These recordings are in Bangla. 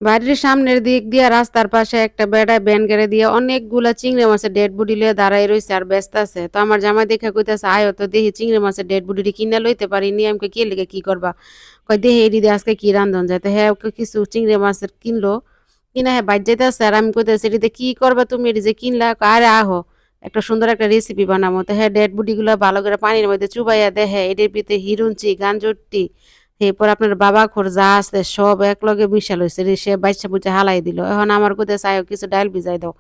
বাড়ির সামনের দিক দিয়া রাস্তার পাশে একটা বেড়ায় ভ্যান গাড়ি দিয়ে অনেকগুলা চিংড়ি মাছের ডেড বডি লিয়ে দাঁড়াই রইছে আর ব্যস্ত তো আমার জামাই দেখে কইতাছে আয় তো দেখি চিংড়ি মাছের ডেড বডিটি কিনা লইতে পারিনি আমাকে কি লিগে কি করবা কয় দেহি এডি দিয়ে আজকে কি রান্ধন যায় তো হ্যাঁ ওকে কিছু চিংড়ি মাছের কিনলো কিনা হ্যাঁ বাইর যাইতেছে আর আমি কইতাছি এটিতে কি করবা তুমি এটি যে কিনলা কয়, আরে আহো একটা সুন্দর একটা রেসিপি বানাবো তো হ্যাঁ ডেড বডি গুলা ভালো করে পানির মধ্যে চুবাইয়া দেখে এটির ভিতরে হিরুঞ্চি গাঞ্জুটি এরপর আপনার বাবা খোর যা আছে সব একলগে মিশাল হইছে রে সে বাইচ্চা বুইচা হালাই দিল। এখন আমার কইতেছে আয়ো কিছু ডাইল ভিজাই দাও।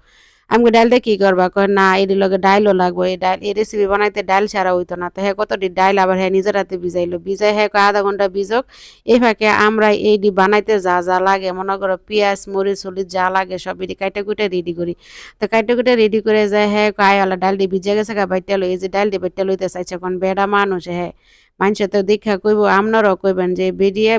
আমি কই ডাইল দিয়ে কি করবা? কয় না এটির লগে ডাইলও লাগবো। এই রেসিপি বানাইতে ডাইল ছাড়া হইতো না। তো হ্যাঁ কতটি ডাইল আবার হ্যাঁ নিজের হাতে ভিজাইলো। ভিজাই হ্যাঁ কয় ০.৫ ঘন্টা ভিজোক। এই ফাঁকে আমরা এইডি বানাইতে যা, যা লাগে মনে করো পিঁয়াজ, মরিচ-টরিচ যা লাগে সব এডি কাইটা কুইটা রেডি করি। তো কাইটা কুইটা রেডি করে যায় হ্যাঁ কয় আয় ওলা ডাইলডি ভিজে গেছে গা বাইট্টা লই। এই যে ডাইলডি বাইট্টা লইতে চাইছে কোন বেডা মানুষ হ্যাঁ। মাইনষে তো দেইখা কইব আপনারাও কইবেন যে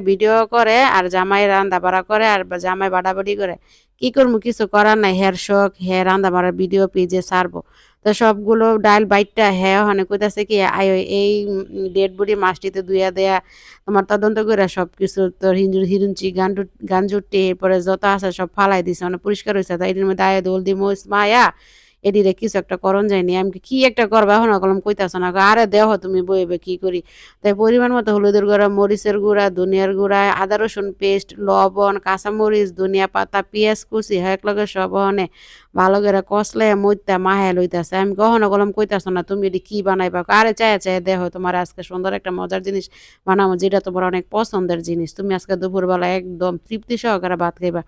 ভিডিও করে আর জামাই রান্দাবাড়া করে আর জামাই বাড়াবাড়ি করে। কি করমু কিছু করার নাই। হের শখ, হে রান্দাবাড়ার ভিডিও পেজে ছাড়বো। তো সবগুলো ডাইল বাইট্টা হ্যাঁ ওখানে কইতাছে কি আয়ো এই ডেড বডি মাছটিতে ধুইয়া দেয়া তোমার তদন্ত কইরা সবকিছু তোর হিরুঞ্চি গাঞ্জুটি এরপরে যত আছে সব ফালাই দিছে। মানে পরিষ্কার হইছে। তো এটির মধ্যে আয়া হলদি মরিচ মায়া এটিরে কিছু একটা করণ যায়নি। আমি কি একটা করবা এখন কলম কইতাছ না। কয়, আরে দেহ তুমি বইবে কি করি। তাই পরিমাণ মতো হলুদের গুঁড়া, মরিচের গুঁড়া, ধনিয়ার গুঁড়া, আদা রসুন পেস্ট, লবণ, কাঁচামরিচ, ধনিয়া পাতা, পেঁয়াজ কুচি হ্যাঁ একলগে সব ওখানে ভালো করে কষলাইয়া মইত্যা মাখাইয়া লইতাছে। আমি কখনো কলম কইতাছ না তুমি এটি কি বানাইবা। কয়, আরে চাইয়া চাইয়া দেখো তোমার আজকে সুন্দর একটা মজার জিনিস বানাবো যেটা তোমার অনেক পছন্দের জিনিস। তুমি আজকে দুপুরবেলা একদম তৃপ্তি সহকারে ভাত খাইবা।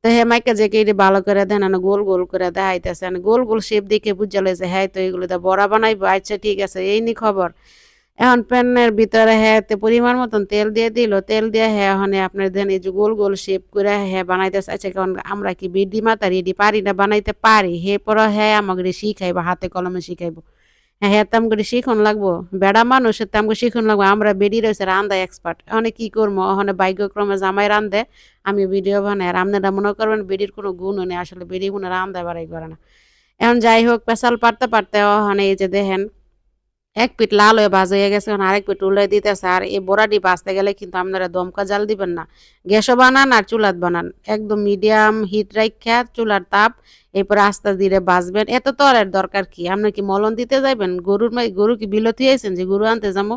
তো হ্যাঁ মাইকা যে এটি ভালো করে দেন গোল গোল করে দেখাইতেছে গোল গোল শেপ দেখে বুঝা লাইছে হ্যাঁ তো এগুলো তো বড়া বানাইবো আচ্ছা ঠিক আছে এই নি খবর। এখন প্যানের ভিতরে হ্যাঁ পরিমাণ মতন তেল দিয়ে দিল তেল দিয়ে হ্যাঁ ওখানে আপনার দেন এই যে গোল গোল শেপ করে হ্যাঁ বানাইতেছে আচ্ছা কারণ আমরা কি বিডি মাতা রেডি পারি না বানাইতে পারি হে পর হ্যাঁ আমাকে শিখাইবো হাতে কলমে শিখাইবো। হ্যাঁ, হ্যাঁ, তেমন করে শিখন লাগবো। বেড়া মানুষের তেমন করে শিখন লাগবো। আমরা বেডি রইছে রান্দা এক্সপার্ট। এহনে কি করবো? এহনে ভাগ্যক্রমে জামাই রান্ধে, আমি ভিডিও বানাই। আর আপনারা মনে করবেন বেডির কোনো গুণও নেই। আসলে বেডি কোনো রান্দা বাড়াই করে না। এখন যাই হোক পেশাল পারতে ওখানে এই যে দেখেন এক পিঠ লাল হয়ে ভাজা হয়ে গেছে এখন আরেক পিঠ উল্টাই দিতেছে আর এই বড়াটি ভাজতে গেলে কিন্তু আপনারা দমকা জাল দিবেন না গ্যাসও বানান আর চুলাত বানান একদম মিডিয়াম হিট রাইখা চুলার তাপ এরপরে আস্তে ধীরে ভাজবেন এত তো আর এর দরকার কি আপনার কি মলন দিতে যাবেন গরু কি বিলতি আইছেন যে গরু আনতে যাবো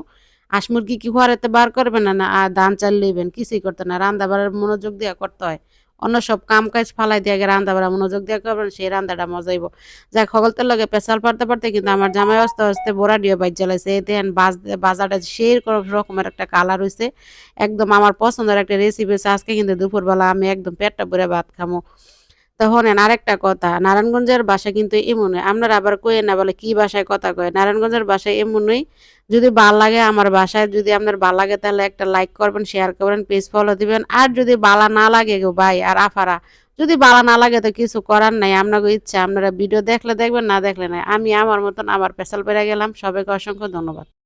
হাঁস মুরগি কি ঘরেতে বার করবেন না আর ধান চাল লইবেন কিছুই করতে না রান্না বাড়ার মনোযোগ দিয়ে করতে হয় অন্য সব কাম কাজ ফালাই দিয়ে আগে রান্না বাড়া মনোযোগ দিয়ে করবেন সেই রান্নাটা মজাইব যাক সকলতের লগে পেশাল পারতে কিন্তু আমার জামাই আস্তে বড়া দিয়ে বাইর জ্বালাইছে দেখেন বাজারটা সেই রকমের একটা কালার হইছে একদম আমার পছন্দের একটা রেসিপি হচ্ছে আজকে কিন্তু দুপুরবেলা আমি একদম পেটটা ভরে ভাত খামো তো শোনেন আরেকটা কথা নারায়ণগঞ্জের ভাষা কিন্তু এমনই আপনারা আবার কইেন না বলে কি ভাষায় কথা কয় নারায়ণগঞ্জের ভাষায় এমনই যদি ভাল লাগে আমার বাসায় যদি আপনার ভাল লাগে তাহলে একটা লাইক করবেন শেয়ার করবেন পেজ ফলো দিবেন আর যদি বালা না লাগে গো ভাই আর আফারা যদি বালা না লাগে তো কিছু করার নাই আপনাকে ইচ্ছা আপনারা ভিডিও দেখলে দেখবেন না দেখলে নাই আমি আমার মতন আবার পেশাল পেরে গেলাম সবাইকে অসংখ্য ধন্যবাদ